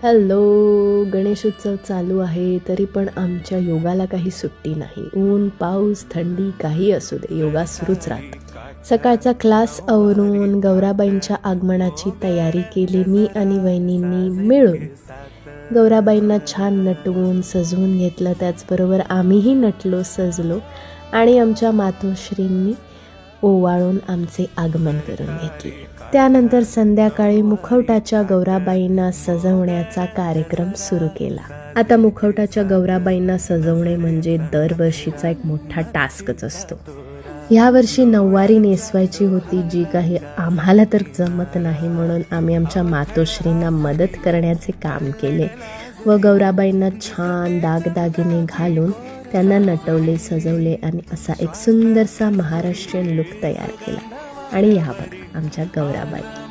Hello, Ganeshotsav चालू आहे तरी पण आमच्या योगाला काही सुट्टी नाही. ऊन पाऊस थंडी काही असू दे, योगा सुरूच राहतं. सकाळचा क्लास आवरून गौराबाईंच्या आगमनाची तयारी केली मी आणि वहिनींनी मिळून. गौराबाईंना छान नटवून सजवून घेतलं, त्याचबरोबर आम्हीही नटलो सजलो आणि आमच्या मातोश्रींनी ओवाळून आमचे आगमन करून घेतले. त्यानंतर संध्याकाळी मुखवटाच्या गौराबाईंना सजवण्याचा कार्यक्रम सुरू केला. आता मुखवटाच्या गौराबाईंना सजवणे म्हणजे दरवर्षीचा एक मोठा टास्कच असतो. ह्यावर्षी नऊवारी नेसवायची होती, जी काही आम्हाला तर जमत नाही, म्हणून आम्ही आमच्या मातोश्रींना मदत करण्याचे काम केले व गौराबाईंना छान दागदागिने घालून त्यांना नटवले सजवले आणि असा एक सुंदरसा महाराष्ट्रीयन लुक तयार केला. आणि ह्या बघा आमच्या गौराबाई.